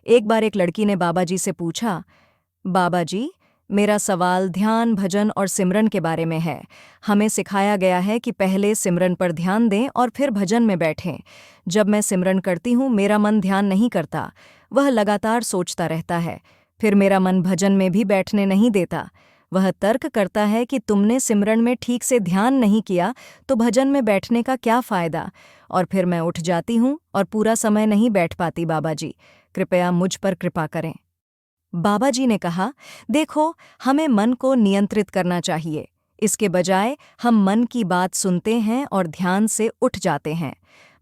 एक बार एक लड़की ने बाबा जी से पूछा, बाबा जी, मेरा सवाल ध्यान, भजन और सिमरन के बारे में है। हमें सिखाया गया है कि पहले सिमरन पर ध्यान दें और फिर भजन में बैठें। जब मैं सिमरन करती हूँ, मेरा मन ध्यान नहीं करता, वह लगातार सोचता रहता है। फिर मेरा मन भजन में भी बैठने नहीं देता। वह तर्क करता है कि तुमने सिमरन में ठीक से ध्यान नहीं किया, तो भजन में बैठने का क्या फ़ायदा। और फिर मैं उठ जाती हूँ और पूरा समय नहीं बैठ पाती। बाबा जी, कृपया मुझ पर कृपा करें। बाबा जी ने कहा, देखो, हमें मन को नियंत्रित करना चाहिए। इसके बजाय हम मन की बात सुनते हैं और ध्यान से उठ जाते हैं।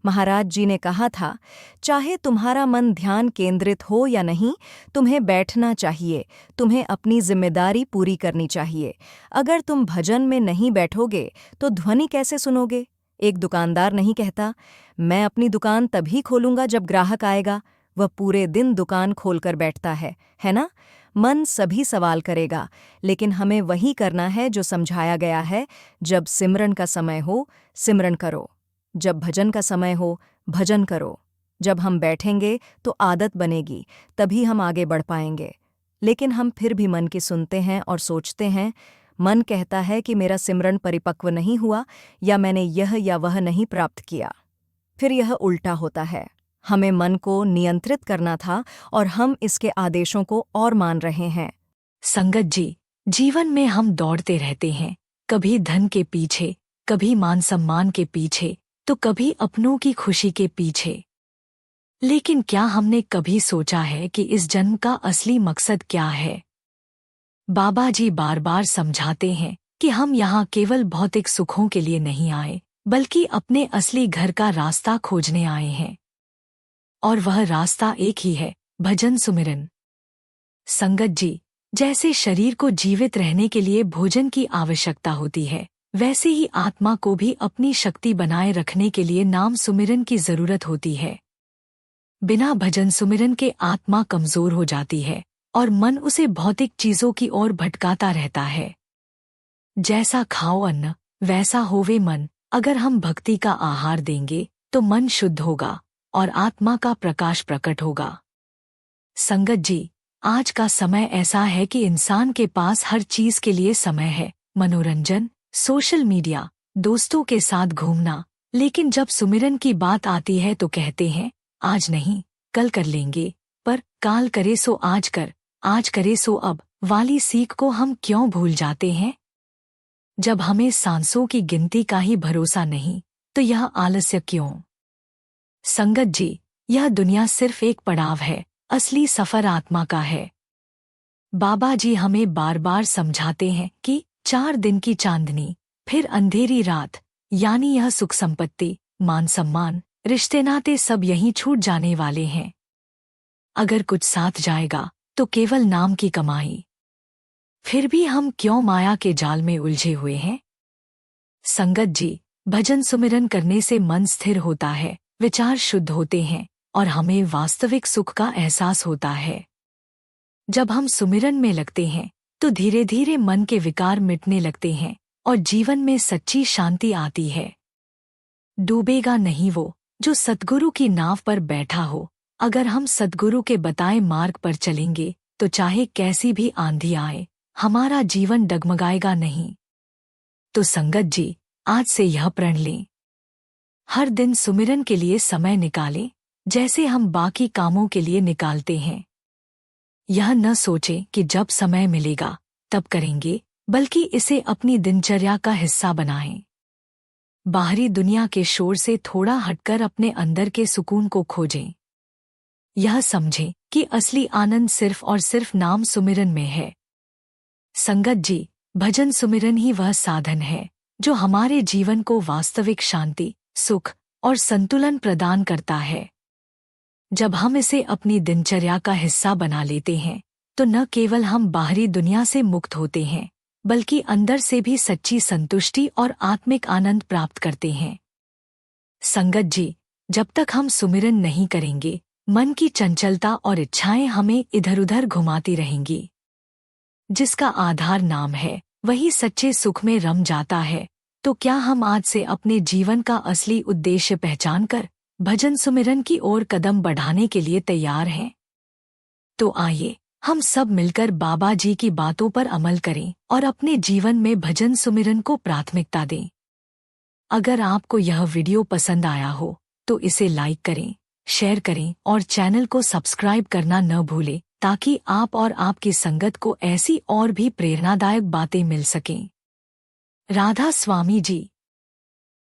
महाराज जी ने कहा था, चाहे तुम्हारा मन ध्यान केंद्रित हो या नहीं, तुम्हें बैठना चाहिए, तुम्हें अपनी जिम्मेदारी पूरी करनी चाहिए। अगर तुम भजन में नहीं बैठोगे तो ध्वनि कैसे सुनोगे? एक दुकानदार नहीं कहता, मैं अपनी दुकान तभी खोलूंगा जब ग्राहक आएगा। वह पूरे दिन दुकान खोलकर बैठता है ना? मन सभी सवाल करेगा, लेकिन हमें वही करना है जो समझाया गया है। जब सिमरन का समय हो, सिमरन करो। जब भजन का समय हो, भजन करो। जब हम बैठेंगे तो आदत बनेगी, तभी हम आगे बढ़ पाएंगे। लेकिन हम फिर भी मन की सुनते हैं और सोचते हैं। मन कहता है कि मेरा सिमरन परिपक्व नहीं हुआ, या मैंने यह या वह नहीं प्राप्त किया। फिर यह उल्टा होता है। हमें मन को नियंत्रित करना था और हम इसके आदेशों को और मान रहे हैं। संगत जी, जीवन में हम दौड़ते रहते हैं, कभी धन के पीछे, कभी मान सम्मान के पीछे, तो कभी अपनों की खुशी के पीछे। लेकिन क्या हमने कभी सोचा है कि इस जन्म का असली मकसद क्या है? बाबा जी बार बार समझाते हैं कि हम यहाँ केवल भौतिक सुखों के लिए नहीं आए, बल्कि अपने असली घर का रास्ता खोजने आए हैं। और वह रास्ता एक ही है, भजन सुमिरन। संगत जी, जैसे शरीर को जीवित रहने के लिए भोजन की आवश्यकता होती है, वैसे ही आत्मा को भी अपनी शक्ति बनाए रखने के लिए नाम सुमिरन की जरूरत होती है। बिना भजन सुमिरन के आत्मा कमजोर हो जाती है और मन उसे भौतिक चीजों की ओर भटकाता रहता है। जैसा खाओ अन्न, वैसा होवे मन। अगर हम भक्ति का आहार देंगे तो मन शुद्ध होगा और आत्मा का प्रकाश प्रकट होगा। संगत जी, आज का समय ऐसा है कि इंसान के पास हर चीज के लिए समय है, मनोरंजन, सोशल मीडिया, दोस्तों के साथ घूमना। लेकिन जब सुमिरन की बात आती है तो कहते हैं, आज नहीं, कल कर लेंगे। पर काल करे सो आज कर, आज करे सो अब वाली सीख को हम क्यों भूल जाते हैं? जब हमें सांसों की गिनती का ही भरोसा नहीं, तो यह आलस्य क्यों? संगत जी, यह दुनिया सिर्फ एक पड़ाव है, असली सफर आत्मा का है। बाबा जी हमें बार बार समझाते हैं कि 4 दिन की चांदनी, फिर अंधेरी रात, यानी यह सुख संपत्ति, मान सम्मान, रिश्ते नाते सब यहीं छूट जाने वाले हैं। अगर कुछ साथ जाएगा तो केवल नाम की कमाई। फिर भी हम क्यों माया के जाल में उलझे हुए हैं? संगत जी, भजन सुमिरन करने से मन स्थिर होता है, विचार शुद्ध होते हैं और हमें वास्तविक सुख का एहसास होता है। जब हम सुमिरन में लगते हैं तो धीरे धीरे मन के विकार मिटने लगते हैं और जीवन में सच्ची शांति आती है। डूबेगा नहीं वो जो सद्गुरु की नाव पर बैठा हो। अगर हम सद्गुरु के बताए मार्ग पर चलेंगे तो चाहे कैसी भी आंधी आए, हमारा जीवन डगमगाएगा नहीं। तो संगत जी, आज से यह प्रण लें, हर दिन सुमिरन के लिए समय निकालें, जैसे हम बाकी कामों के लिए निकालते हैं। यह न सोचें कि जब समय मिलेगा तब करेंगे, बल्कि इसे अपनी दिनचर्या का हिस्सा बनाएं। बाहरी दुनिया के शोर से थोड़ा हटकर अपने अंदर के सुकून को खोजें। यह समझें कि असली आनंद सिर्फ और सिर्फ नाम सुमिरन में है। संगत जी, भजन सुमिरन ही वह साधन है जो हमारे जीवन को वास्तविक शांति, सुख और संतुलन प्रदान करता है। जब हम इसे अपनी दिनचर्या का हिस्सा बना लेते हैं तो न केवल हम बाहरी दुनिया से मुक्त होते हैं, बल्कि अंदर से भी सच्ची संतुष्टि और आत्मिक आनंद प्राप्त करते हैं। संगत जी, जब तक हम सुमिरन नहीं करेंगे, मन की चंचलता और इच्छाएं हमें इधर-उधर घुमाती रहेंगी। जिसका आधार नाम है, वही सच्चे सुख में रम जाता है। तो क्या हम आज से अपने जीवन का असली उद्देश्य पहचानकर भजन सुमिरन की ओर कदम बढ़ाने के लिए तैयार हैं? तो आइए हम सब मिलकर बाबा जी की बातों पर अमल करें और अपने जीवन में भजन सुमिरन को प्राथमिकता दें। अगर आपको यह वीडियो पसंद आया हो तो इसे लाइक करें, शेयर करें और चैनल को सब्सक्राइब करना न भूलें, ताकि आप और आपकी संगत को ऐसी और भी प्रेरणादायक बातें मिल सकें। राधा स्वामी जी।